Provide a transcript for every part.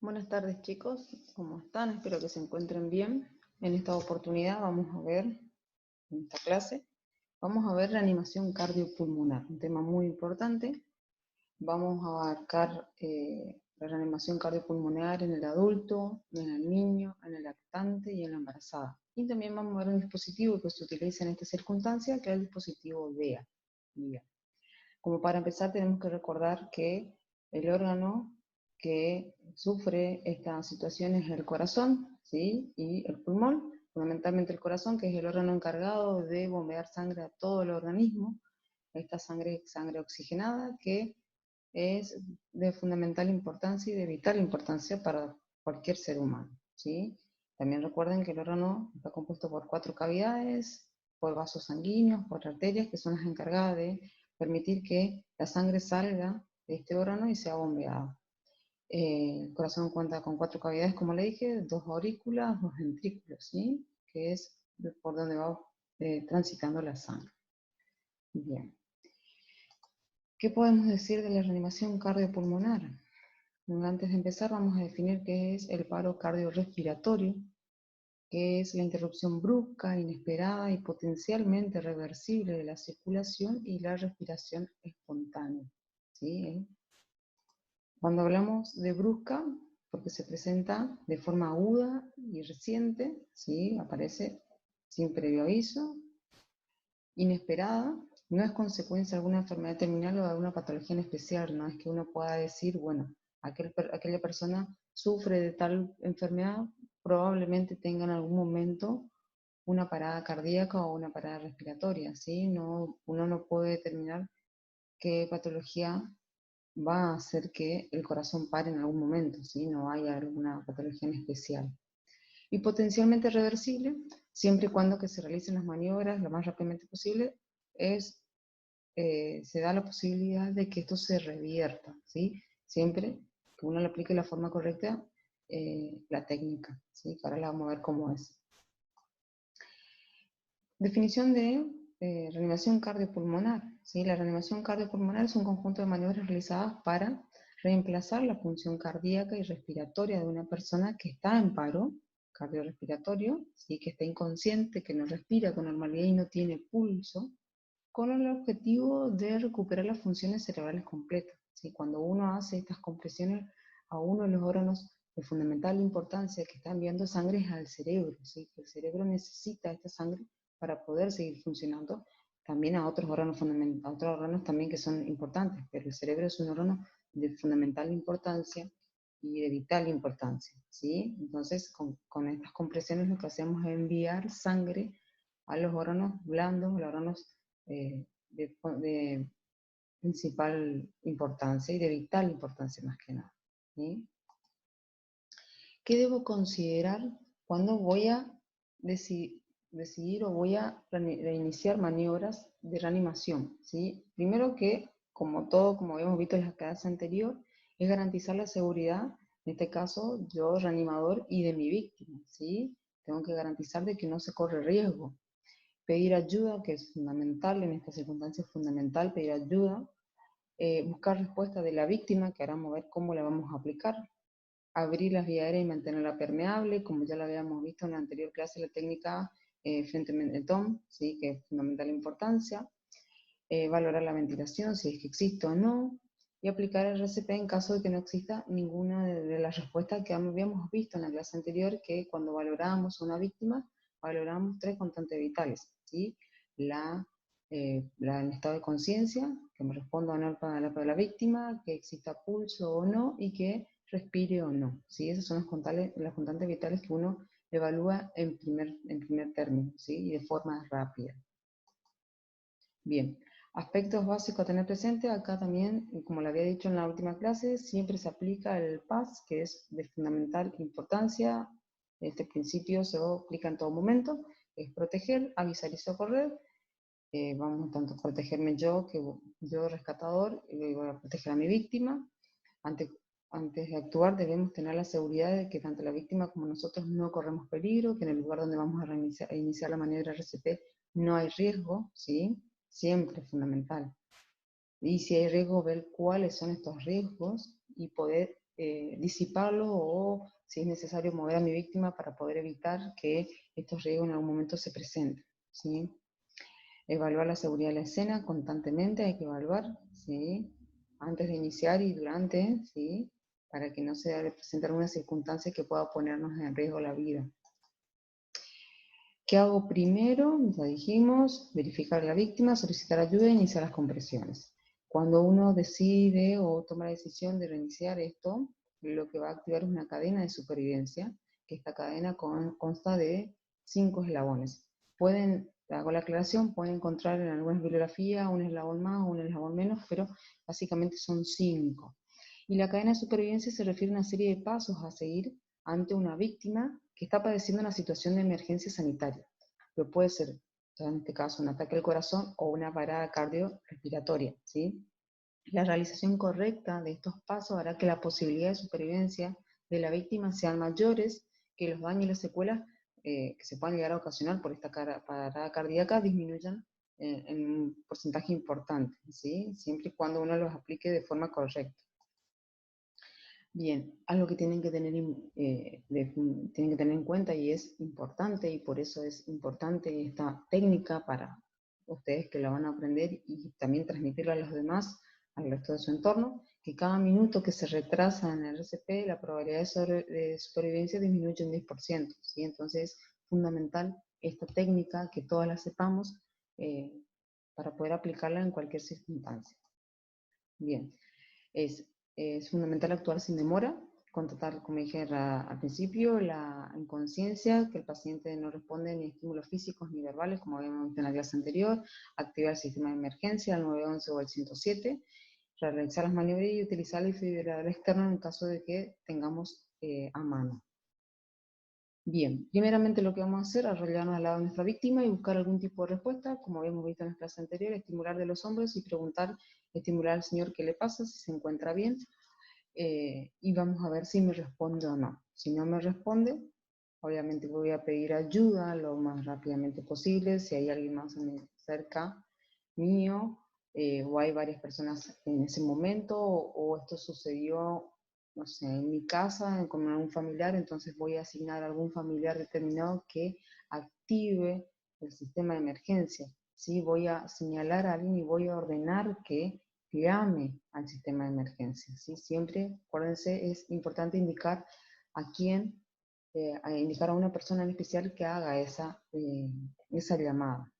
Buenas tardes chicos, ¿cómo están? Espero que se encuentren bien. En esta oportunidad vamos a ver, en esta clase, vamos a ver reanimación cardiopulmonar, un tema muy importante. Vamos a abarcar la reanimación cardiopulmonar en el adulto, en el niño, en el lactante y en la embarazada. Y también vamos a ver un dispositivo que se utiliza en esta circunstancia, que es el dispositivo DEA. Bien. Como para empezar tenemos que recordar que el órgano que sufre esta situación es el corazón, ¿sí? Y el pulmón, fundamentalmente el corazón, que es el órgano encargado de bombear sangre a todo el organismo. Esta sangre oxigenada que es de fundamental importancia y de vital importancia para cualquier ser humano, ¿sí? También recuerden que el órgano está compuesto por 4 cavidades, por vasos sanguíneos, por arterias, que son las encargadas de permitir que la sangre salga de este órgano y sea bombeada. El corazón cuenta con 4 cavidades, como le dije, 2 aurículas, 2 ventrículos, ¿sí? Que es por donde va transitando la sangre. Bien. ¿Qué podemos decir de la reanimación cardiopulmonar? Antes de empezar vamos a definir qué es el paro cardiorrespiratorio, que es la interrupción brusca, inesperada y potencialmente reversible de la circulación y la respiración espontánea. ¿Sí? Cuando hablamos de brusca, porque se presenta de forma aguda y reciente, ¿sí? Aparece sin previo aviso, inesperada, no es consecuencia de alguna enfermedad terminal o de alguna patología en especial, no es que uno pueda decir, bueno, aquella persona sufre de tal enfermedad, probablemente tenga en algún momento una parada cardíaca o una parada respiratoria, ¿sí? No, uno no puede determinar qué patología va a hacer que el corazón pare en algún momento, ¿sí? No hay alguna patología en especial. Y potencialmente reversible, siempre y cuando que se realicen las maniobras lo más rápidamente posible, se da la posibilidad de que esto se revierta, ¿sí? Siempre que uno le aplique la forma correcta la técnica, ¿sí? Que ahora la vamos a ver cómo es. Definición de reanimación cardiopulmonar, ¿sí? La reanimación cardiopulmonar es un conjunto de maniobras realizadas para reemplazar la función cardíaca y respiratoria de una persona que está en paro cardiorrespiratorio, ¿sí? Que está inconsciente, que no respira con normalidad y no tiene pulso, con el objetivo de recuperar las funciones cerebrales completas, ¿sí? Cuando uno hace estas compresiones a uno de los órganos de fundamental importancia que está enviando sangre es al cerebro, ¿sí? El cerebro necesita esta sangre para poder seguir funcionando, también a otros órganos a otros órganos también que son importantes, pero el cerebro es un órgano de fundamental importancia y de vital importancia, ¿sí? Entonces, con estas compresiones lo que hacemos es enviar sangre a los órganos blandos, a los órganos de principal importancia y de vital importancia más que nada, ¿sí? ¿Qué debo considerar cuando voy a decidir o voy a reiniciar maniobras de reanimación? ¿Sí? Primero que, como todo, como habíamos visto en la clase anterior, es garantizar la seguridad, en este caso yo reanimador y de mi víctima, ¿sí? Tengo que garantizar de que no se corre riesgo. Pedir ayuda, que es fundamental, en estas circunstancias es fundamental pedir ayuda, buscar respuesta de la víctima, que ahora vamos a ver cómo la vamos a aplicar, abrir las vías aéreas y mantenerla permeable, como ya lo habíamos visto en la anterior clase, la técnica frente mentón, ¿sí? Que es fundamental importancia, valorar la ventilación, si es que existe o no, y aplicar el RCP en caso de que no exista ninguna de las respuestas que habíamos visto en la clase anterior, que cuando valoramos a una víctima, valoramos 3 constantes vitales, ¿sí? El estado de conciencia, que me responda o no a la víctima, que exista pulso o no, y que respire o no, ¿sí? Esas son las constantes vitales que uno evalúa en primer término, ¿sí? Y de forma rápida. Bien, aspectos básicos a tener presente, acá también, como le había dicho en la última clase, siempre se aplica el PAS, que es de fundamental importancia. Este principio se aplica en todo momento, es proteger, avisar y socorrer. Vamos tanto a protegerme yo rescatador, y voy a proteger a mi víctima. Antes de actuar debemos tener la seguridad de que tanto la víctima como nosotros no corremos peligro, que en el lugar donde vamos a iniciar la maniobra RCP no hay riesgo, ¿sí? Siempre es fundamental. Y si hay riesgo, ver cuáles son estos riesgos y poder disiparlo o si es necesario mover a mi víctima para poder evitar que estos riesgos en algún momento se presenten, ¿sí? Evaluar la seguridad de la escena constantemente, hay que evaluar, ¿sí? Antes de iniciar y durante, ¿sí? Para que no se presente alguna circunstancia que pueda ponernos en riesgo la vida. ¿Qué hago primero? Ya dijimos, verificar a la víctima, solicitar ayuda e iniciar las compresiones. Cuando uno decide o toma la decisión de reiniciar esto, lo que va a activar es una cadena de supervivencia, que esta cadena consta de 5 eslabones. Hago la aclaración, pueden encontrar en algunas bibliografías un eslabón más o un eslabón menos, pero básicamente son 5. Y la cadena de supervivencia se refiere a una serie de pasos a seguir ante una víctima que está padeciendo una situación de emergencia sanitaria. Pero puede ser, en este caso, un ataque al corazón o una parada cardiorrespiratoria, ¿sí? La realización correcta de estos pasos hará que la posibilidad de supervivencia de la víctima sean mayores, que los daños y las secuelas que se puedan llegar a ocasionar por esta parada cardíaca disminuyan en un porcentaje importante, ¿sí? Siempre y cuando uno los aplique de forma correcta. Bien, algo que tienen que tener en cuenta y es importante, y por eso es importante esta técnica para ustedes que la van a aprender y también transmitirla a los demás, al resto de su entorno, que cada minuto que se retrasa en el RCP, la probabilidad de supervivencia disminuye un 10%, ¿sí? Entonces es fundamental esta técnica, que todas la sepamos, para poder aplicarla en cualquier circunstancia. Bien, es fundamental actuar sin demora, contratar, como dije al principio, la inconsciencia, que el paciente no responde ni a estímulos físicos ni verbales, como habíamos visto en la clase anterior, activar el sistema de emergencia, el 911 o el 107, realizar las maniobras y utilizar el desfibrilador externo en caso de que tengamos a mano. Bien, primeramente lo que vamos a hacer es arrollarnos al lado de nuestra víctima y buscar algún tipo de respuesta, como habíamos visto en la clase anterior, estimular de los hombros y estimular al señor qué le pasa, si se encuentra bien, y vamos a ver si me responde o no. Si no me responde, obviamente voy a pedir ayuda lo más rápidamente posible, si hay alguien más cerca mío, o hay varias personas en ese momento, o esto sucedió, no sé, en mi casa, con algún familiar, entonces voy a asignar a algún familiar determinado que active el sistema de emergencia, ¿sí? Voy a señalar a alguien y voy a ordenar que llame al sistema de emergencia, ¿sí? Siempre, acuérdense, es importante indicar a quién, indicar a una persona en especial que haga esa llamada.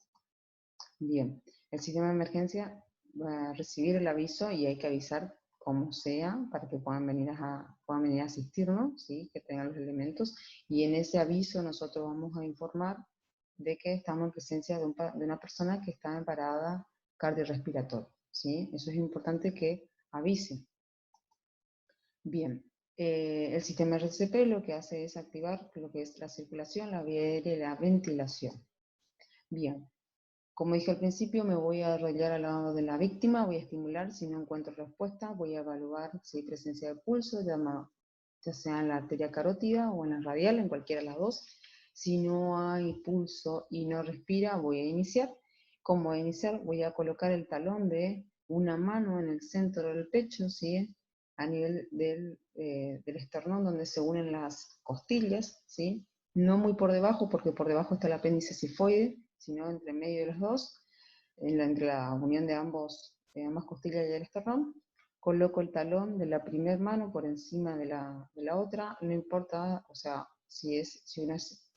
Bien, el sistema de emergencia va a recibir el aviso y hay que avisar como sea para que puedan venir a asistirnos, ¿sí? Que tengan los elementos, y en ese aviso nosotros vamos a informar de que estamos en presencia de una persona que está en parada cardiorrespiratoria, ¿sí? Eso es importante que avise. Bien, el sistema RCP lo que hace es activar lo que es la circulación, la vía aérea y la ventilación. Bien, como dije al principio, me voy a arrollar al lado de la víctima, voy a estimular, si no encuentro respuesta, voy a evaluar si hay presencia de pulso, ya sea en la arteria carótida o en la radial, en cualquiera de las dos. Si no hay pulso y no respira, voy a iniciar. ¿Cómo voy a iniciar? Voy a colocar el talón de una mano en el centro del pecho, ¿sí? A nivel del esternón, donde se unen las costillas, ¿sí? No muy por debajo, porque por debajo está el apéndice cifoide, sino entre medio de los dos, entre la unión de ambas costillas y el esternón. Coloco el talón de la primera mano por encima de la otra, no importa, o sea, si uno es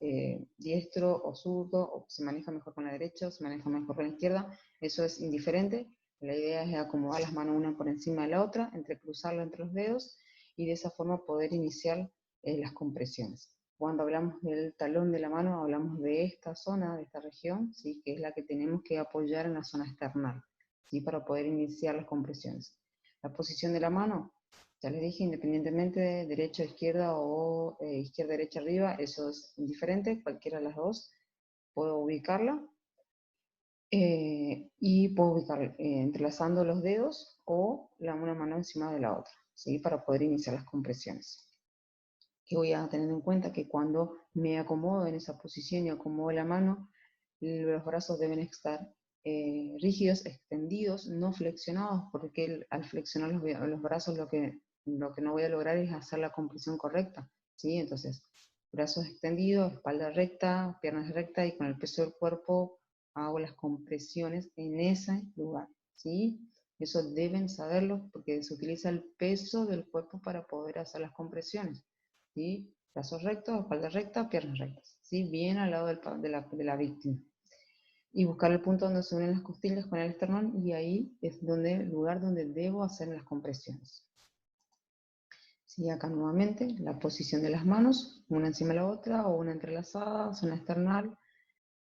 diestro o zurdo, o se maneja mejor con la derecha, o se maneja mejor con la izquierda, eso es indiferente. La idea es acomodar las manos una por encima de la otra, entrecruzarla entre los dedos, y de esa forma poder iniciar las compresiones. Cuando hablamos del talón de la mano, hablamos de esta zona, de esta región, ¿sí? Que es la que tenemos que apoyar en la zona esternal, ¿sí? Para poder iniciar las compresiones. La posición de la mano, ya les dije, independientemente de derecha, izquierda o izquierda, derecha, arriba, eso es indiferente, cualquiera de las dos, puedo ubicarla. Y puedo ubicar entrelazando los dedos o una mano encima de la otra, ¿sí? Para poder iniciar las compresiones. Que voy a tener en cuenta que cuando me acomodo en esa posición y acomodo la mano, los brazos deben estar rígidos, extendidos, no flexionados, porque al flexionar los brazos lo que lo que no voy a lograr es hacer la compresión correcta, ¿sí? Entonces, brazos extendidos, espalda recta, piernas rectas, y con el peso del cuerpo hago las compresiones en ese lugar, ¿sí? Eso deben saberlo porque se utiliza el peso del cuerpo para poder hacer las compresiones, ¿sí? Brazos rectos, espalda recta, piernas rectas, ¿sí? Bien al lado de la víctima. Y buscar el punto donde se unen las costillas con el esternón, y ahí es el lugar donde debo hacer las compresiones. Sí, acá nuevamente la posición de las manos, una encima de la otra o una entrelazada, zona esternal,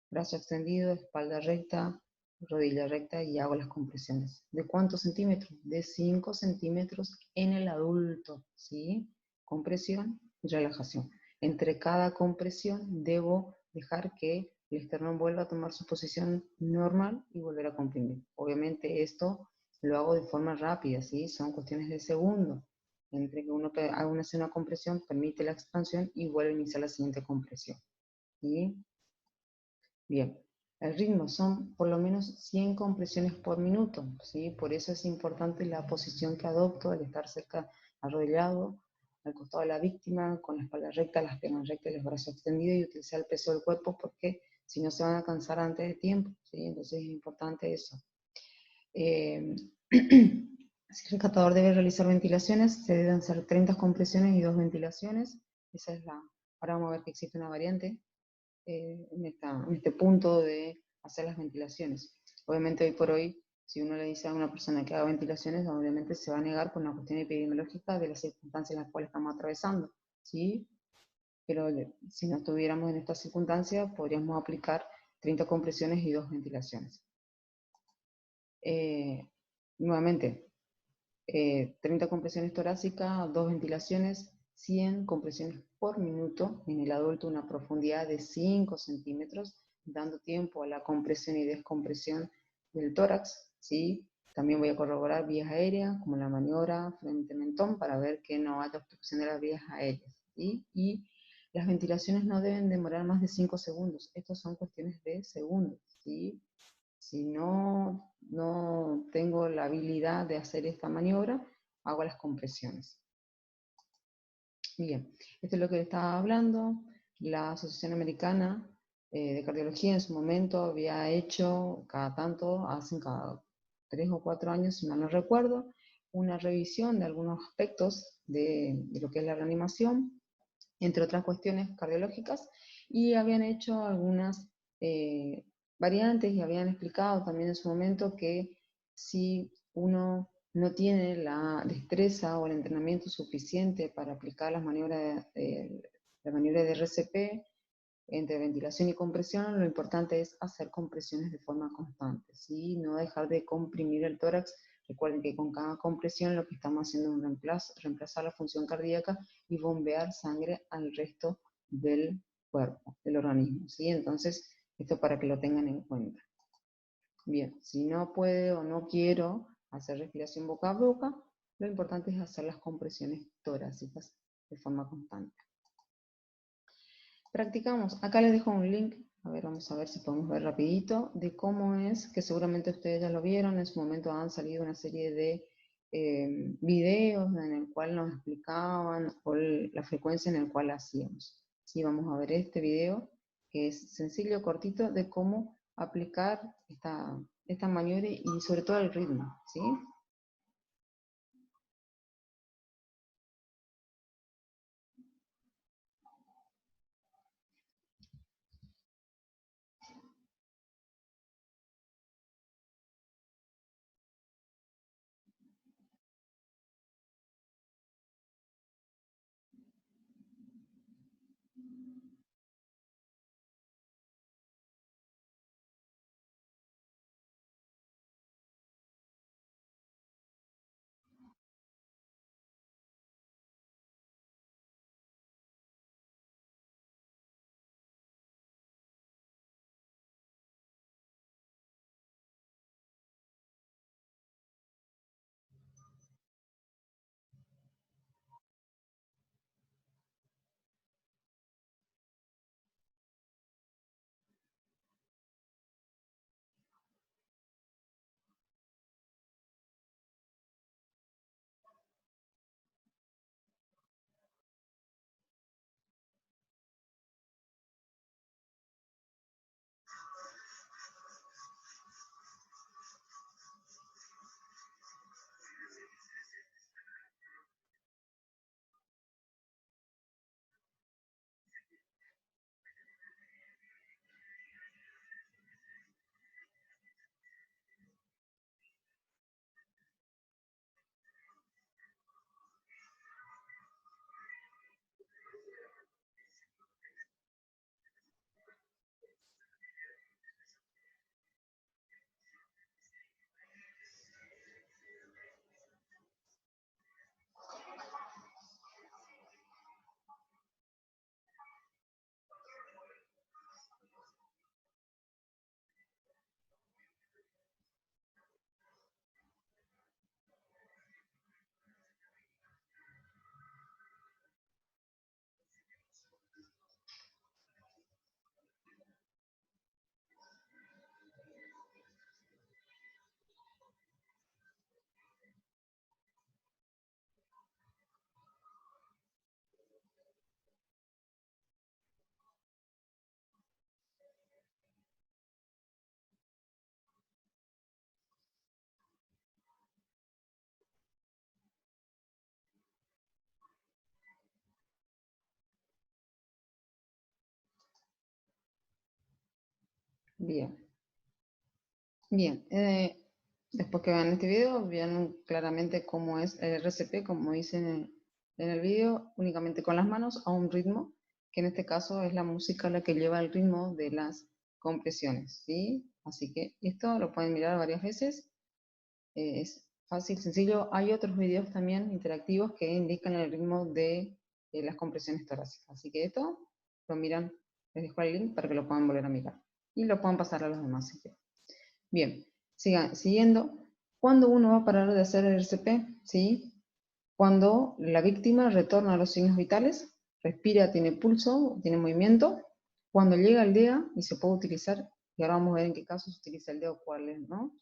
brazo extendido, espalda recta, rodilla recta, y hago las compresiones. ¿De cuántos centímetros? De 5 centímetros en el adulto, ¿sí? Compresión y relajación. Entre cada compresión debo dejar que el esternón vuelva a tomar su posición normal y volver a comprimir. Obviamente esto lo hago de forma rápida, ¿sí? Son cuestiones de segundos. Entre que uno haga una compresión, permite la expansión y vuelve a iniciar la siguiente compresión, ¿sí? Bien, el ritmo son por lo menos 100 compresiones por minuto, ¿sí? Por eso es importante la posición que adopto, al estar cerca, arrodillado, al costado de la víctima, con la espalda recta, las piernas rectas y los brazos extendidos, y utilizar el peso del cuerpo, porque si no se van a cansar antes de tiempo, ¿sí? Entonces es importante eso. Si el rescatador debe realizar ventilaciones, se deben hacer 30 compresiones y 2 ventilaciones. Esa es la. Ahora vamos a ver que existe una variante en este punto de hacer las ventilaciones. Obviamente hoy por hoy, si uno le dice a una persona que haga ventilaciones, obviamente se va a negar por una cuestión epidemiológica de las circunstancias en las cuales estamos atravesando, ¿sí? Pero si no estuviéramos en estas circunstancias, podríamos aplicar 30 compresiones y 2 ventilaciones. Nuevamente, 30 compresiones torácicas, 2 ventilaciones, 100 compresiones por minuto, en el adulto una profundidad de 5 centímetros, dando tiempo a la compresión y descompresión del tórax, ¿sí? También voy a corroborar vías aéreas, como la maniobra frente-mentón, para ver que no haya obstrucción de las vías aéreas, ¿sí? Y las ventilaciones no deben demorar más de 5 segundos. Estas son cuestiones de segundos, ¿sí? Si no tengo la habilidad de hacer esta maniobra, hago las compresiones. Bien, esto es lo que le estaba hablando. La Asociación Americana de Cardiología en su momento había hecho cada tanto, hacen cada 3 o 4 años, si mal no recuerdo, una revisión de algunos aspectos de lo que es la reanimación, entre otras cuestiones cardiológicas, y habían hecho algunas variantes, y habían explicado también en su momento que si uno no tiene la destreza o el entrenamiento suficiente para aplicar las maniobras la maniobra de RCP entre ventilación y compresión, lo importante es hacer compresiones de forma constante, ¿sí? No dejar de comprimir el tórax. Recuerden que con cada compresión lo que estamos haciendo es un reemplazar la función cardíaca y bombear sangre al resto del cuerpo, del organismo, ¿sí? Entonces, esto para que lo tengan en cuenta. Bien, si no puedo o no quiero hacer respiración boca a boca, lo importante es hacer las compresiones torácicas de forma constante. Practicamos. Acá les dejo un link. A ver, vamos a ver si podemos ver rapidito de cómo es, que seguramente ustedes ya lo vieron. En su momento han salido una serie de videos en el cual nos explicaban la frecuencia en el cual hacíamos. Sí, vamos a ver este video, que es sencillo, cortito, de cómo aplicar esta maniobra y sobre todo el ritmo, ¿sí? Bien. Bien. Después que vean este video, vean claramente cómo es el RCP, como dice en el video, únicamente con las manos a un ritmo, que en este caso es la música la que lleva el ritmo de las compresiones, ¿sí? Así que esto lo pueden mirar varias veces. Es fácil, sencillo. Hay otros videos también interactivos que indican el ritmo de las compresiones torácicas. Así que esto lo miran, les dejo el link para que lo puedan volver a mirar. Y lo puedan pasar a los demás si quieren. Bien, siguiendo. ¿Cuándo uno va a parar de hacer el RCP? ¿Sí? Cuando la víctima retorna a los signos vitales, respira, tiene pulso, tiene movimiento. Cuando llega el DEA y se puede utilizar, y ahora vamos a ver en qué caso se utiliza el DEA o cuáles, ¿no?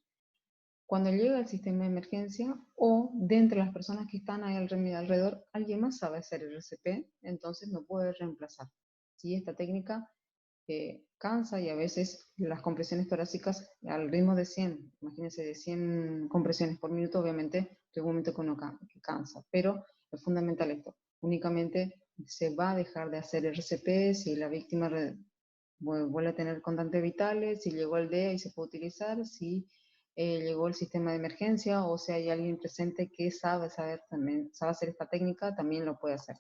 Cuando llega el sistema de emergencia o de entre las personas que están ahí alrededor, alguien más sabe hacer el RCP, entonces no puede reemplazar. ¿Sí? Esta técnica cansa y a veces las compresiones torácicas al ritmo de 100, imagínense de 100 compresiones por minuto, obviamente llega un momento que uno cansa, pero es fundamental esto. Únicamente se va a dejar de hacer el RCP si la víctima vuelve a tener constantes vitales, si llegó el DEA y se puede utilizar, si llegó el sistema de emergencia o si hay alguien presente que sabe hacer esta técnica, también lo puede hacer.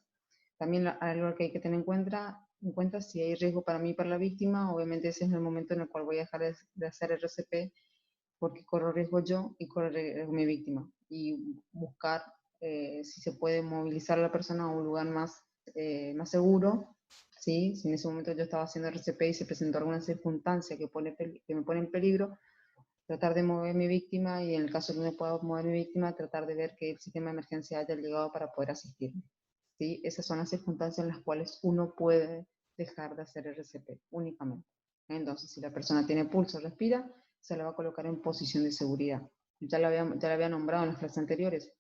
También algo que hay que tener en cuenta si hay riesgo para mí y para la víctima, obviamente ese es el momento en el cual voy a dejar de hacer RCP porque corro riesgo yo y corre riesgo mi víctima. Y buscar si se puede movilizar a la persona a un lugar más seguro. ¿Sí? Si en ese momento yo estaba haciendo RCP y se presentó alguna circunstancia que me pone en peligro, tratar de mover mi víctima y en el caso de que no pueda mover mi víctima, tratar de ver que el sistema de emergencia haya llegado para poder asistirme. ¿Sí? Esas son las circunstancias en las cuales uno puede dejar de hacer RCP únicamente. Entonces, si la persona tiene pulso, respira, se la va a colocar en posición de seguridad. Ya la había nombrado en las clases anteriores.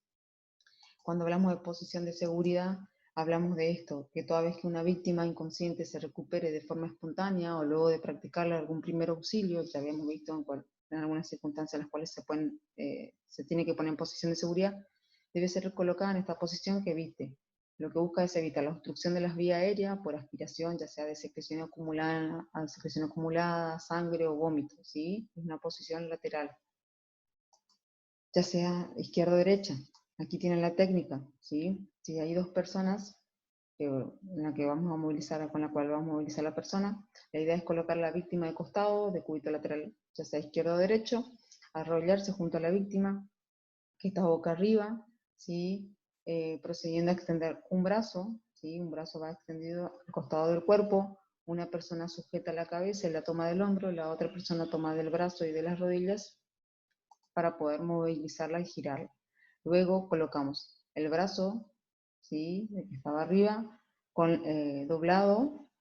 Cuando hablamos de posición de seguridad, hablamos de esto, que toda vez que una víctima inconsciente se recupere de forma espontánea o luego de practicarle algún primer auxilio, ya habíamos visto en algunas circunstancias en las cuales se tiene que poner en posición de seguridad, debe ser colocada en esta posición que evite. Lo que busca es evitar la obstrucción de las vías aéreas por aspiración, ya sea de secreción acumulada, sangre o vómito, ¿sí? Es una posición lateral, ya sea izquierda o derecha. Aquí tienen la técnica, ¿sí? Si hay dos personas en la que vamos a movilizar, con la cual vamos a movilizar a la persona, la idea es colocar a la víctima de costado, de cúbito lateral, ya sea izquierdo o derecho, arrollarse junto a la víctima, que está boca arriba, ¿sí? Procediendo a extender un brazo, ¿sí? Un brazo va extendido al costado del cuerpo, una persona sujeta la cabeza y la toma del hombro, la otra persona toma del brazo y de las rodillas para poder movilizarla y girarla. Luego colocamos el brazo, ¿sí? El que estaba arriba, doblado,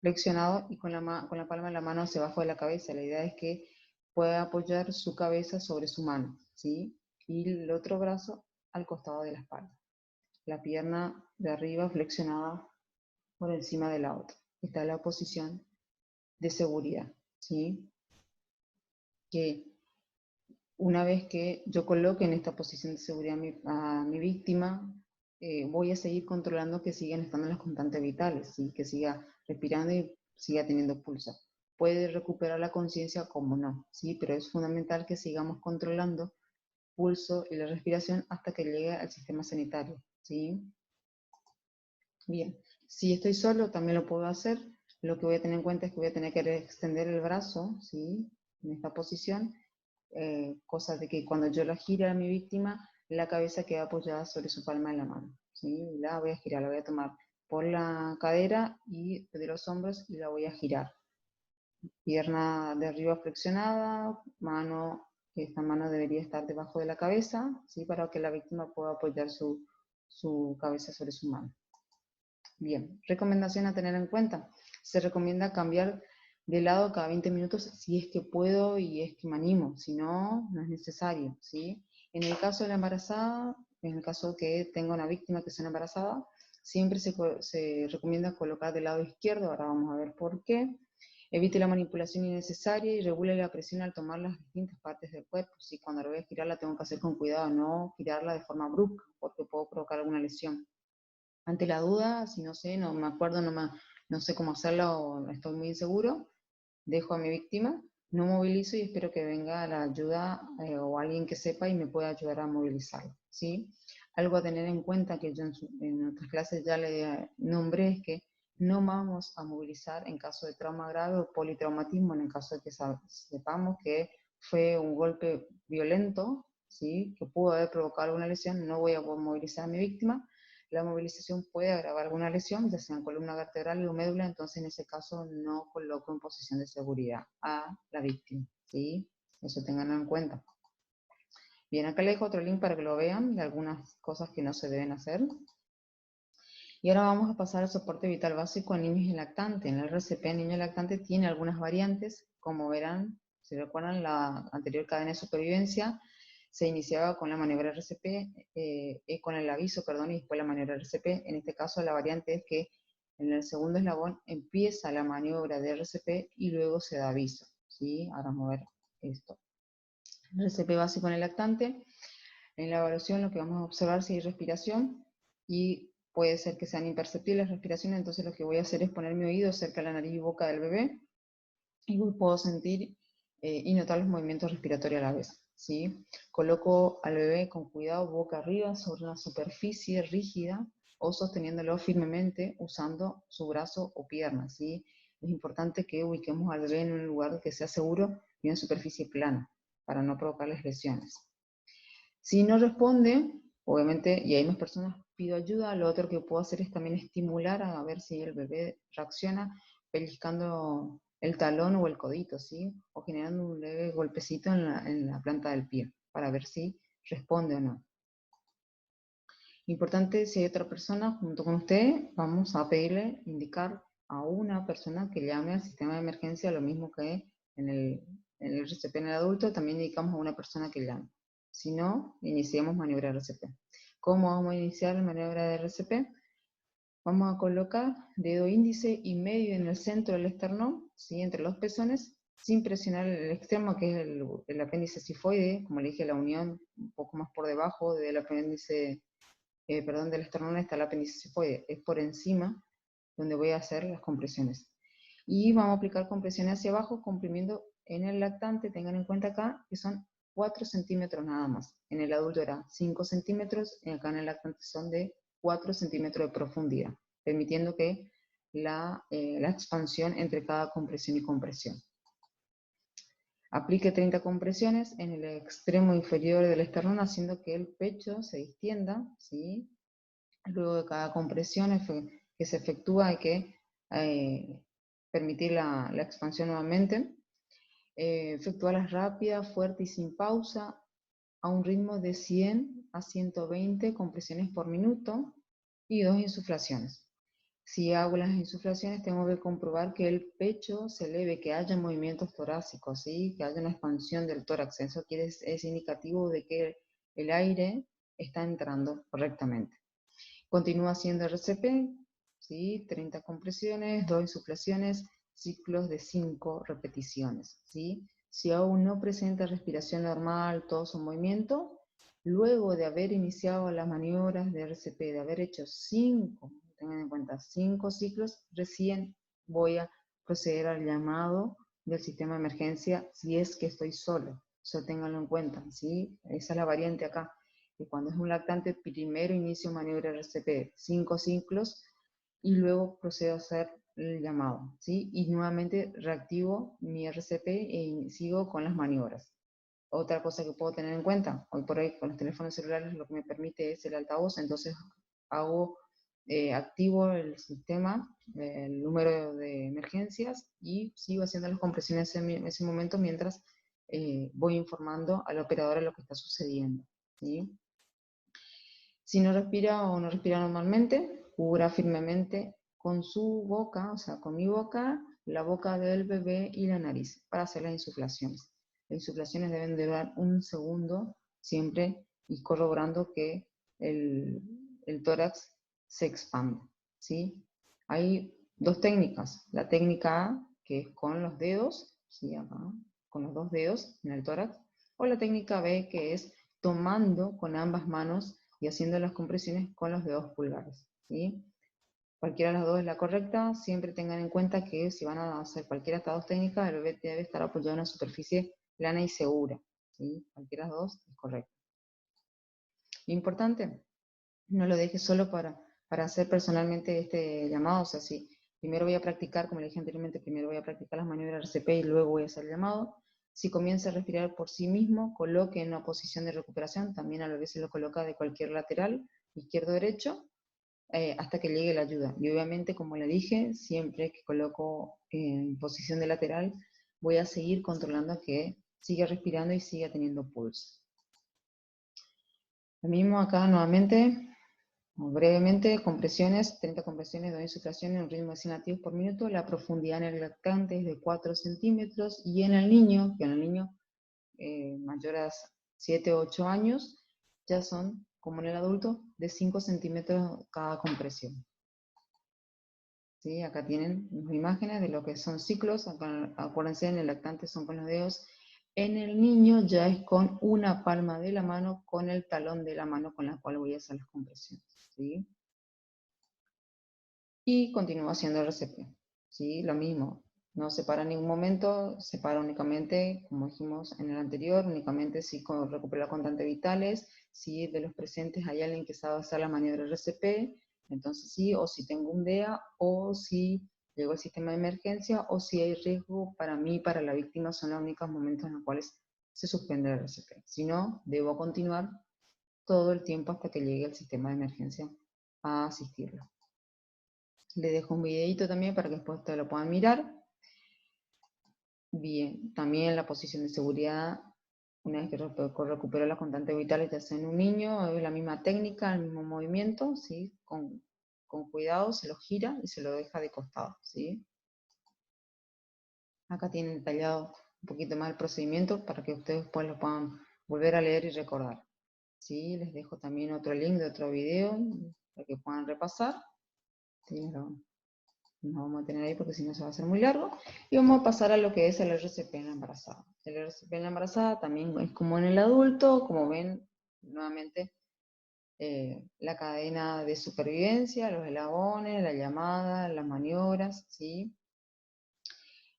flexionado y con la palma de la mano hacia abajo de la cabeza. La idea es que pueda apoyar su cabeza sobre su mano, ¿sí? Y el otro brazo al costado de la espalda. La pierna de arriba flexionada por encima de la otra. Esta es la posición de seguridad, ¿sí? Que una vez que yo coloque en esta posición de seguridad a mi víctima, voy a seguir controlando que sigan estando en las constantes vitales, ¿sí? Que siga respirando y siga teniendo pulso. Puede recuperar la conciencia como no, ¿sí? Pero es fundamental que sigamos controlando pulso y la respiración hasta que llegue al sistema sanitario, ¿sí? Bien, si estoy solo también lo puedo hacer. Lo que voy a tener en cuenta es que voy a tener que extender el brazo, ¿sí? En esta posición, cosa de que cuando yo la gire a mi víctima, la cabeza queda apoyada sobre su palma de la mano, ¿sí? La voy a girar, la voy a tomar por la cadera y de los hombros y la voy a girar. Pierna de arriba flexionada, esta mano debería estar debajo de la cabeza, ¿sí? Para que la víctima pueda apoyar su cabeza sobre su mano. Bien, recomendación a tener en cuenta. Se recomienda cambiar de lado cada 20 minutos si es que puedo y es que me animo, si no, no es necesario, ¿sí? En el caso de la embarazada, en el caso que tenga una víctima que sea embarazada, siempre se recomienda colocar del lado izquierdo, ahora vamos a ver por qué. Evite la manipulación innecesaria y regule la presión al tomar las distintas partes del cuerpo. Si cuando la voy a girar la tengo que hacer con cuidado, no girarla de forma brusca, porque puedo provocar alguna lesión. Ante la duda, si no sé, no me acuerdo, no sé cómo hacerlo o estoy muy inseguro, dejo a mi víctima, no movilizo y espero que venga la ayuda o alguien que sepa y me pueda ayudar a movilizarlo, ¿sí? Algo a tener en cuenta que yo en otras clases ya le nombré es que no vamos a movilizar en caso de trauma grave o politraumatismo, en el caso de que sepamos que fue un golpe violento, ¿sí? Que pudo haber provocado alguna lesión, no voy a poder movilizar a mi víctima. La movilización puede agravar alguna lesión, ya sea en columna vertebral o médula, entonces en ese caso no coloco en posición de seguridad a la víctima, ¿sí? Eso tenganlo en cuenta. Bien, acá les dejo otro link para que lo vean de algunas cosas que no se deben hacer. Y ahora vamos a pasar al soporte vital básico en niños y lactantes. En el RCP en niño y lactante tiene algunas variantes, como verán, si recuerdan la anterior cadena de supervivencia, se iniciaba con la maniobra RCP, con el aviso, perdón, y después la maniobra RCP. En este caso la variante es que en el segundo eslabón empieza la maniobra de RCP y luego se da aviso, ¿sí? Ahora vamos a ver esto. RCP básico en el lactante. En la evaluación lo que vamos a observar es si hay respiración y puede ser que sean imperceptibles las respiraciones, entonces lo que voy a hacer es poner mi oído cerca de la nariz y boca del bebé y puedo sentir y notar los movimientos respiratorios a la vez, ¿sí? Coloco al bebé con cuidado boca arriba sobre una superficie rígida o sosteniéndolo firmemente usando su brazo o pierna, ¿sí? Es importante que ubiquemos al bebé en un lugar que sea seguro y una superficie plana para no provocarles lesiones. Si no responde, obviamente, y hay más personas, pido ayuda. Lo otro que puedo hacer es también estimular a ver si el bebé reacciona pellizcando el talón o el codito, ¿sí? O generando un leve golpecito en la planta del pie, para ver si responde o no. Importante, si hay otra persona junto con usted, vamos a pedirle, indicar a una persona que llame al sistema de emergencia, lo mismo que en el RCP en el adulto, también indicamos a una persona que llame. Si no, iniciemos maniobra de RCP. ¿Cómo vamos a iniciar la maniobra de RCP? Vamos a colocar dedo índice y medio en el centro del esternón, ¿sí? Entre los pezones, sin presionar el extremo, que es el apéndice cifoide, como le dije, la unión un poco más por debajo del apéndice, del esternón está el apéndice cifoide, es por encima donde voy a hacer las compresiones. Y vamos a aplicar compresiones hacia abajo, comprimiendo en el lactante, tengan en cuenta acá, que son 4 centímetros nada más. En el adulto era 5 centímetros, y acá en el lactante son de 4 centímetros de profundidad, permitiendo que la expansión entre cada compresión y compresión. Aplique 30 compresiones en el extremo inferior del esternón, haciendo que el pecho se distienda, ¿sí? Luego de cada compresión que se efectúa hay que permitir la expansión nuevamente. Efectuarlas rápida, fuerte y sin pausa, a un ritmo de 100 a 120 compresiones por minuto y 2 insuflaciones. Si hago las insuflaciones, tengo que comprobar que el pecho se eleve, que haya movimientos torácicos, ¿sí? Que haya una expansión del tórax. Eso es indicativo de que el aire está entrando correctamente. Continúa haciendo RCP, ¿sí? 30 compresiones, 2 insuflaciones, ciclos de 5 repeticiones, ¿sí? Si aún no presenta respiración normal, tos o movimiento, luego de haber iniciado las maniobras de RCP, de haber hecho 5, tengan en cuenta 5 ciclos, recién voy a proceder al llamado del sistema de emergencia si es que estoy solo. Eso ténganlo en cuenta, ¿sí? Esa es la variante acá. Y cuando es un lactante, primero inicio maniobra RCP, 5 ciclos, y luego procedo a hacer el llamado, ¿sí? Y nuevamente reactivo mi RCP y sigo con las maniobras. Otra cosa que puedo tener en cuenta, hoy por hoy con los teléfonos celulares lo que me permite es el altavoz, entonces activo el sistema, el número de emergencias y sigo haciendo las compresiones en ese momento mientras voy informando al operador de lo que está sucediendo, ¿sí? Si no respira o no respira normalmente, cubra firmemente con su boca, o sea, con mi boca, la boca del bebé y la nariz para hacer las insuflaciones. Las insuflaciones deben durar 1 segundo siempre y corroborando que el tórax se expande, ¿sí? Hay 2 técnicas. La técnica A, que es con los dedos, ¿sí? Acá, con los 2 dedos en el tórax, o la técnica B, que es tomando con ambas manos y haciendo las compresiones con los dedos pulgares, ¿sí? cualquiera de las dos es la correcta. Siempre tengan en cuenta que si van a hacer cualquiera de estas dos técnicas, el bebé debe estar apoyado en una superficie plana y segura, ¿sí? Cualquiera de las dos es correcta. Importante, no lo dejes solo para hacer personalmente este llamado. O sea, si primero voy a practicar, como le dije anteriormente, primero voy a practicar las maniobras RCP y luego voy a hacer el llamado. Si comienza a respirar por sí mismo, coloque en una posición de recuperación. También a veces lo coloca de cualquier lateral, izquierdo o derecho, hasta que llegue la ayuda. Y obviamente, como le dije, siempre que coloco en posición de lateral, voy a seguir controlando que siga respirando y siga teniendo pulso. Lo mismo acá nuevamente, brevemente, compresiones, 30 compresiones de insuflación en un ritmo de 100 latidos por minuto. La profundidad en el lactante es de 4 centímetros, y en el niño, que en el niño mayor a 7 o 8 años, ya son, como en el adulto, de 5 centímetros cada compresión. ¿Sí? Acá tienen las imágenes de lo que son ciclos. Acá, acuérdense, en el lactante son con los dedos. En el niño ya es con una palma de la mano, con el talón de la mano con la cual voy a hacer las compresiones. ¿Sí? Y continúo haciendo RCP. ¿Sí? Lo mismo. No se para en ningún momento, se para únicamente, como dijimos en el anterior, únicamente si recupera constantes vitales, si de los presentes hay alguien que sabe hacer la maniobra RCP, entonces sí, o si tengo un DEA, o si llegó el sistema de emergencia, o si hay riesgo para mí, para la víctima, son los únicos momentos en los cuales se suspende el RCP. Si no, debo continuar todo el tiempo hasta que llegue el sistema de emergencia a asistirlo. Le dejo un videito también para que después ustedes lo puedan mirar. Bien, también la posición de seguridad, una vez que recupero las constantes vitales, ya sea en un niño, es la misma técnica, el mismo movimiento, ¿sí? Con cuidado se lo gira y se lo deja de costado, ¿sí? Acá tienen detallado un poquito más el procedimiento para que ustedes después lo puedan volver a leer y recordar. ¿Sí? Les dejo también otro link de otro video para que puedan repasar. ¿Sí? No vamos a tener ahí porque si no se va a hacer muy largo. Y vamos a pasar a lo que es el RCP en la embarazada. El RCP en la embarazada también es como en el adulto. Como ven, nuevamente, la cadena de supervivencia, los eslabones, la llamada, las maniobras, ¿sí?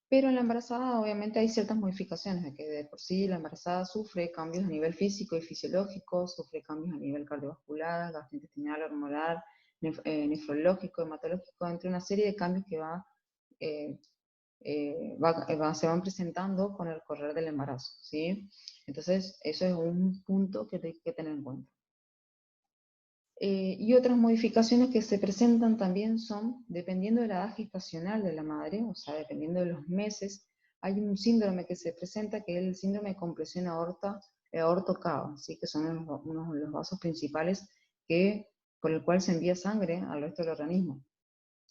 Pero en la embarazada obviamente hay ciertas modificaciones, de que de por sí la embarazada sufre cambios a nivel físico y fisiológico, sufre cambios a nivel cardiovascular, gastrointestinal, hormonal, nefrológico, hematológico, entre una serie de cambios que se van presentando con el correr del embarazo, ¿sí? Entonces, eso es un punto que hay que tener en cuenta. Y otras modificaciones que se presentan también son, dependiendo de la edad gestacional de la madre, o sea, dependiendo de los meses, hay un síndrome que se presenta, que es el síndrome de compresión aorto-cava, ¿sí? Que son uno de los vasos principales por el cual se envía sangre al resto del organismo.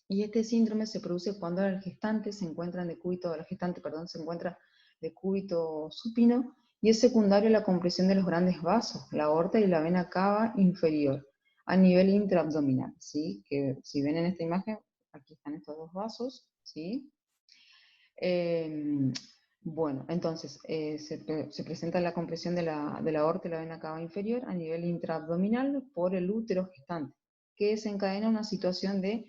Y este síndrome se produce cuando el gestante se encuentra en decúbito, la gestante, perdón, se encuentra de decúbito supino, y es secundario a la compresión de los grandes vasos, la aorta y la vena cava inferior, a nivel intraabdominal, ¿sí? Que si ven en esta imagen, aquí están estos dos vasos, ¿sí? Bueno, entonces se presenta la compresión de la aorta y la vena cava inferior a nivel intraabdominal por el útero gestante, que desencadena una situación de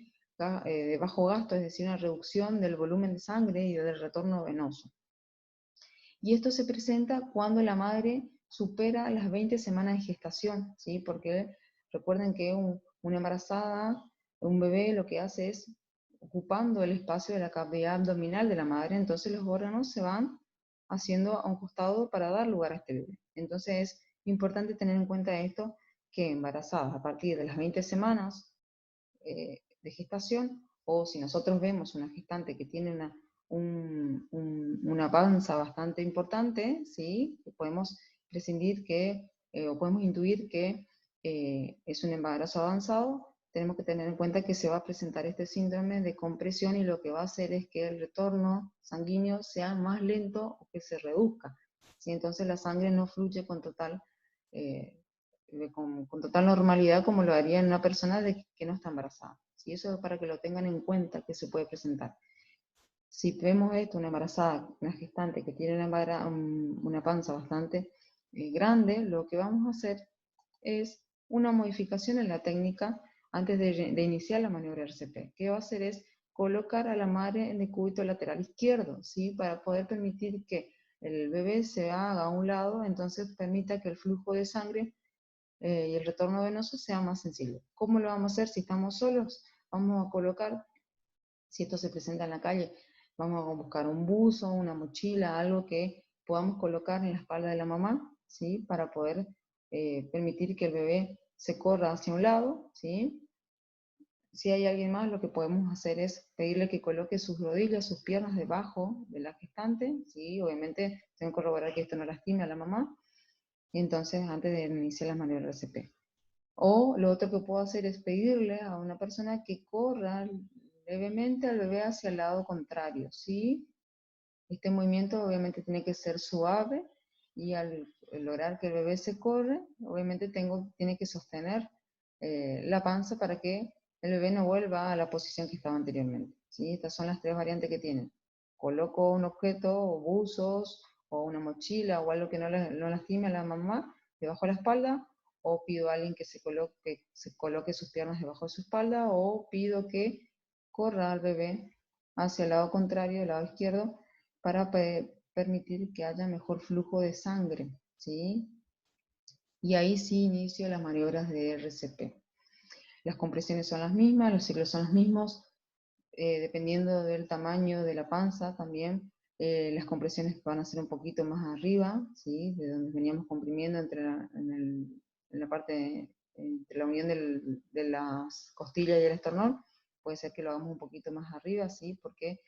bajo gasto, es decir, una reducción del volumen de sangre y del retorno venoso. Y esto se presenta cuando la madre supera las 20 semanas de gestación, ¿sí? Porque recuerden que una embarazada, un bebé, lo que hace es ocupando el espacio de la cavidad abdominal de la madre, entonces los órganos se van haciendo a un costado para dar lugar a este bebé. Entonces es importante tener en cuenta esto, que embarazadas a partir de las 20 semanas de gestación, o si nosotros vemos una gestante que tiene una panza bastante importante, ¿sí? Podemos prescindir o podemos intuir que es un embarazo avanzado. Tenemos que tener en cuenta que se va a presentar este síndrome de compresión, y lo que va a hacer es que el retorno sanguíneo sea más lento o que se reduzca, ¿sí? Entonces la sangre no fluye con total normalidad como lo haría en una persona que no está embarazada. ¿Sí? Eso es para que lo tengan en cuenta, que se puede presentar. Si vemos esto, una embarazada, una gestante que tiene una panza bastante grande, lo que vamos a hacer es una modificación en la técnica antes de iniciar la maniobra RCP. ¿Qué va a hacer? Es colocar a la madre en el cúbito lateral izquierdo, ¿sí? Para poder permitir que el bebé se haga a un lado, entonces permita que el flujo de sangre y el retorno venoso sea más sensible. ¿Cómo lo vamos a hacer si estamos solos? Vamos a colocar, si esto se presenta en la calle, vamos a buscar un buzo, una mochila, algo que podamos colocar en la espalda de la mamá, ¿sí? Para poder permitir que el bebé se corra hacia un lado, ¿sí? Si hay alguien más, lo que podemos hacer es pedirle que coloque sus rodillas, sus piernas debajo de la gestante, ¿sí? Obviamente, tengo que corroborar que esto no lastime a la mamá, y entonces antes de iniciar la maniobra RCP. O lo otro que puedo hacer es pedirle a una persona que corra levemente al bebé hacia el lado contrario, ¿sí? Este movimiento obviamente tiene que ser suave y al lograr que el bebé se corre, obviamente tiene que sostener la panza para que el bebé no vuelva a la posición que estaba anteriormente, ¿sí? Estas son las tres variantes que tienen. Coloco un objeto, o buzos, o una mochila, o algo que no lastime a la mamá debajo de la espalda, o pido a alguien que se coloque sus piernas debajo de su espalda, o pido que corra al bebé hacia el lado contrario, el lado izquierdo, para permitir que haya mejor flujo de sangre, ¿sí? Y ahí sí inicio las maniobras de RCP. Las compresiones son las mismas, los ciclos son los mismos, dependiendo del tamaño de la panza también, las compresiones van a ser un poquito más arriba, ¿sí? De donde veníamos comprimiendo en la parte, entre la unión de las costillas y el esternón, puede ser que lo hagamos un poquito más arriba, ¿sí? Porque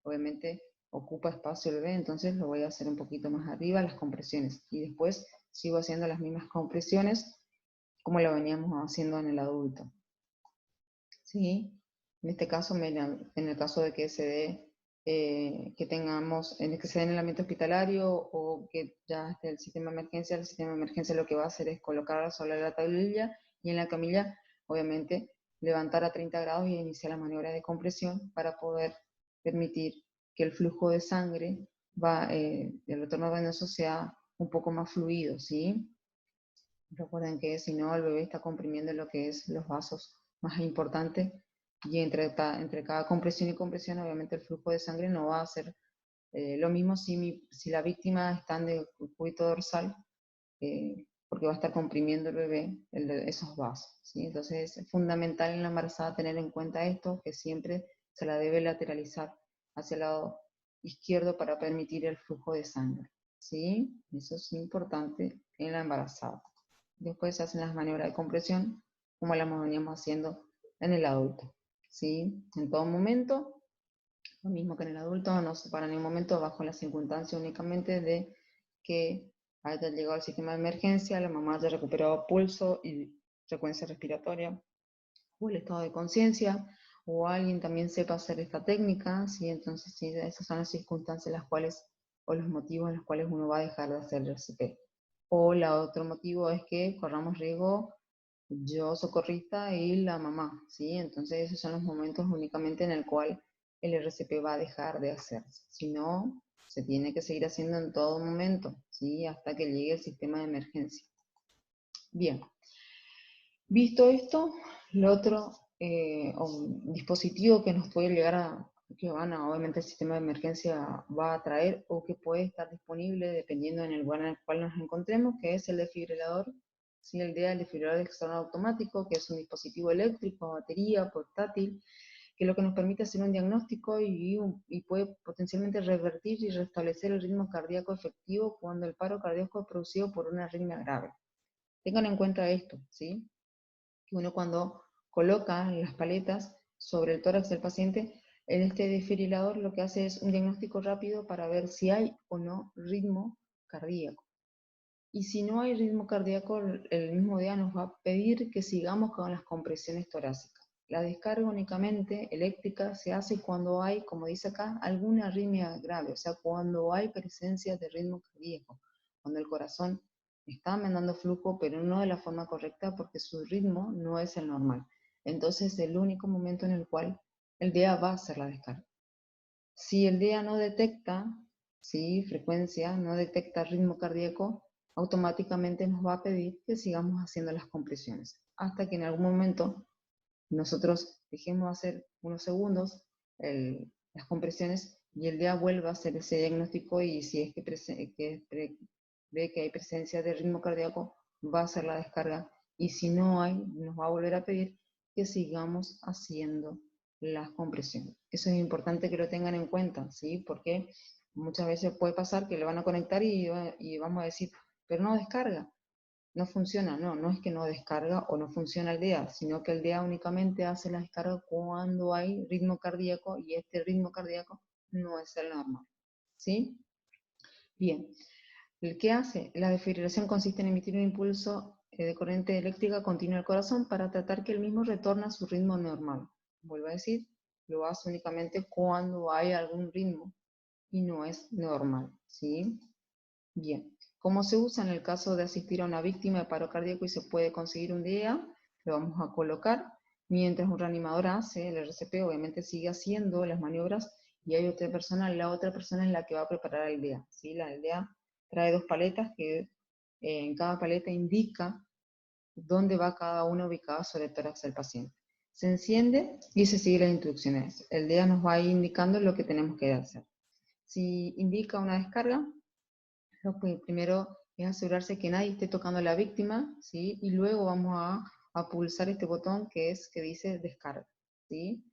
obviamente ocupa espacio el bebé, entonces lo voy a hacer un poquito más arriba las compresiones, y después sigo haciendo las mismas compresiones como lo veníamos haciendo en el adulto, ¿sí? En este caso, en el caso de que se dé, que tengamos, en el que se dé en el ambiente hospitalario o que ya esté el sistema de emergencia lo que va a hacer es colocarla sobre la tablilla y en la camilla, obviamente, levantar a 30 grados y iniciar la maniobra de compresión para poder permitir que el flujo de sangre el retorno venoso sea un poco más fluido, ¿sí? Recuerden que si no, el bebé está comprimiendo lo que es los vasos más importantes, y entre cada compresión y compresión, obviamente el flujo de sangre no va a ser lo mismo si la víctima está en el cúbito dorsal, porque va a estar comprimiendo el bebé esos vasos, ¿sí? Entonces es fundamental en la embarazada tener en cuenta esto, que siempre se la debe lateralizar hacia el lado izquierdo para permitir el flujo de sangre, ¿sí? Eso es importante en la embarazada. Después se hacen las maniobras de compresión, como las veníamos haciendo en el adulto, ¿sí? En todo momento, lo mismo que en el adulto, no se para en ningún momento bajo la circunstancia únicamente de que haya llegado al sistema de emergencia, la mamá haya recuperado pulso y frecuencia respiratoria, o el estado de conciencia, o alguien también sepa hacer esta técnica, ¿sí? Entonces, sí, esas son las circunstancias en las cuales, o los motivos en los cuales uno va a dejar de hacer el RCP. O el otro motivo es que corramos riesgo yo socorrista y la mamá, ¿sí? Entonces esos son los momentos únicamente en el cual el RCP va a dejar de hacerse. Si no, se tiene que seguir haciendo en todo momento, ¿sí? Hasta que llegue el sistema de emergencia. Bien, visto esto, lo otro dispositivo que nos puede llegar obviamente el sistema de emergencia va a traer o que puede estar disponible dependiendo en el lugar en el cual nos encontremos, que es el desfibrilador. Sí, el DEA, el desfibrilador externo automático, que es un dispositivo eléctrico, batería, portátil, que lo que nos permite hacer un diagnóstico y puede potencialmente revertir y restablecer el ritmo cardíaco efectivo cuando el paro cardíaco es producido por una arritmia grave. Tengan en cuenta esto, ¿sí? Que uno cuando coloca las paletas sobre el tórax del paciente, en este desfibrilador lo que hace es un diagnóstico rápido para ver si hay o no ritmo cardíaco. Y si no hay ritmo cardíaco, el mismo día nos va a pedir que sigamos con las compresiones torácicas. La descarga únicamente eléctrica se hace cuando hay, como dice acá, alguna arritmia grave, o sea, cuando hay presencia de ritmo cardíaco, cuando el corazón está mandando flujo, pero no de la forma correcta porque su ritmo no es el normal. Entonces, es el único momento en el cual el DEA va a hacer la descarga. Si el DEA no detecta, ¿sí? Frecuencia, no detecta ritmo cardíaco, automáticamente nos va a pedir que sigamos haciendo las compresiones, hasta que en algún momento nosotros dejemos hacer unos segundos las compresiones y el DEA vuelva a hacer ese diagnóstico, y si es que ve que hay presencia de ritmo cardíaco, va a hacer la descarga, y si no hay, nos va a volver a pedir que sigamos haciendo las compresiones. Eso es importante que lo tengan en cuenta, ¿sí? Porque muchas veces puede pasar que le van a conectar y vamos a decir, pero no descarga, no funciona. No es que no descarga o no funciona el DEA, sino que el DEA únicamente hace la descarga cuando hay ritmo cardíaco, y este ritmo cardíaco no es el normal, ¿sí? Bien, ¿el qué hace? La desfibrilación consiste en emitir un impulso de corriente eléctrica continua al corazón para tratar que el mismo retorne a su ritmo normal. Vuelvo a decir, lo hace únicamente cuando hay algún ritmo y no es normal, ¿sí? Bien, ¿cómo se usa en el caso de asistir a una víctima de paro cardíaco y se puede conseguir un DEA? Lo vamos a colocar mientras un reanimador hace el RCP, obviamente sigue haciendo las maniobras, y hay otra persona, la otra persona es la que va a preparar el DEA, ¿sí? El DEA trae 2 paletas que en cada paleta indica dónde va cada una ubicada sobre el tórax del paciente. Se enciende y se sigue las instrucciones. El DEA nos va a ir indicando lo que tenemos que hacer. Si indica una descarga, lo primero es asegurarse que nadie esté tocando a la víctima, ¿sí? Y luego vamos a pulsar este botón que dice descarga, ¿sí?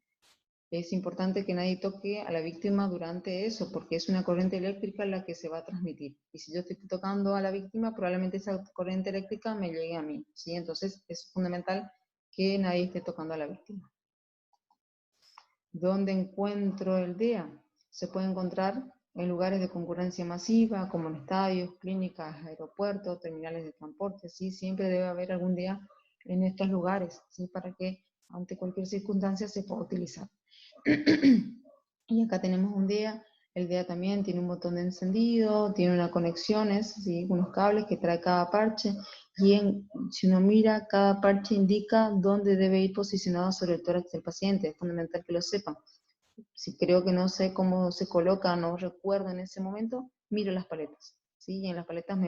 Es importante que nadie toque a la víctima durante eso, porque es una corriente eléctrica la que se va a transmitir. Y si yo estoy tocando a la víctima, probablemente esa corriente eléctrica me llegue a mí, ¿sí? Entonces es fundamental que nadie esté tocando a la víctima. ¿Dónde encuentro el DEA? Se puede encontrar en lugares de concurrencia masiva, como en estadios, clínicas, aeropuertos, terminales de transporte, ¿sí? Siempre debe haber algún DEA en estos lugares, ¿sí? Para que ante cualquier circunstancia se pueda utilizar. Y acá tenemos un DEA. El DEA también tiene un botón de encendido, tiene unas conexiones, ¿sí? Unos cables que trae cada parche, y si uno mira, cada parche indica dónde debe ir posicionado sobre el tórax del paciente. Es fundamental que lo sepan. Si creo que no sé cómo se coloca, no recuerdo en ese momento, miro las paletas, ¿sí? Y en las paletas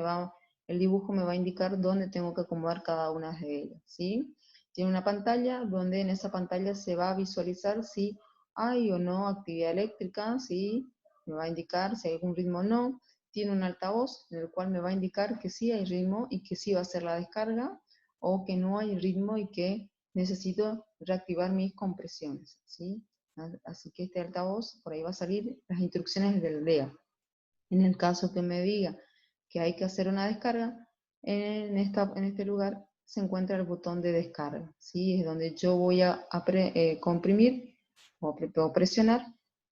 el dibujo me va a indicar dónde tengo que acomodar cada una de ellas, ¿sí? Tiene una pantalla donde en esa pantalla se va a visualizar si hay o no actividad eléctrica, ¿sí? Me va a indicar si hay algún ritmo o no. Tiene un altavoz en el cual me va a indicar que sí hay ritmo y que sí va a hacer la descarga, o que no hay ritmo y que necesito reactivar mis compresiones, ¿sí? Así que este altavoz, por ahí va a salir las instrucciones del DEA. En el caso que me diga que hay que hacer una descarga, en este lugar se encuentra el botón de descarga, ¿sí? Es donde yo voy a comprimir o presionar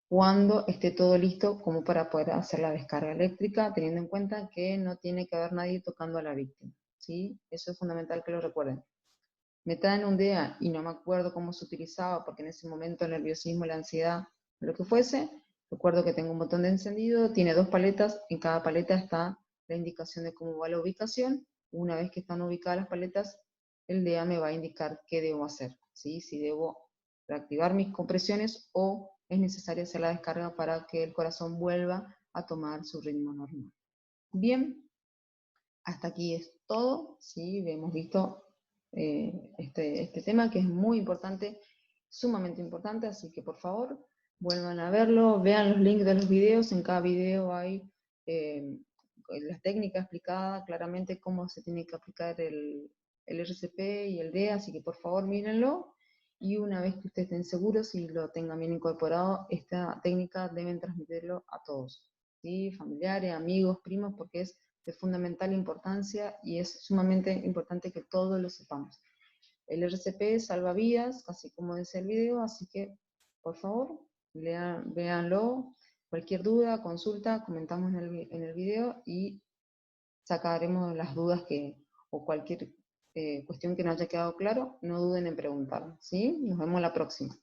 cuando esté todo listo como para poder hacer la descarga eléctrica, teniendo en cuenta que no tiene que haber nadie tocando a la víctima, ¿sí? Eso es fundamental que lo recuerden. Me traen un DEA y no me acuerdo cómo se utilizaba, porque en ese momento el nerviosismo, la ansiedad, lo que fuese. Recuerdo que tengo un botón de encendido, tiene 2 paletas, en cada paleta está la indicación de cómo va la ubicación. Una vez que están ubicadas las paletas, el DEA me va a indicar qué debo hacer, ¿sí? Si debo reactivar mis compresiones o es necesario hacer la descarga para que el corazón vuelva a tomar su ritmo normal. Bien, hasta aquí es todo, ¿sí? Hemos visto este tema que es muy importante, sumamente importante, así que por favor vuelvan a verlo, vean los links de los videos. En cada video hay las técnicas explicadas claramente, cómo se tiene que aplicar el RCP y el DEA, así que por favor mírenlo, y una vez que ustedes estén seguros y lo tengan bien incorporado, esta técnica deben transmitirlo a todos, ¿sí? Familiares, amigos, primos, porque es de fundamental importancia y es sumamente importante que todos lo sepamos. El RCP salva vidas, así como dice el video, así que por favor, véanlo. Cualquier duda, consulta, comentamos en el video y sacaremos las dudas o cualquier cuestión que no haya quedado claro, no duden en preguntar, ¿sí? Nos vemos la próxima.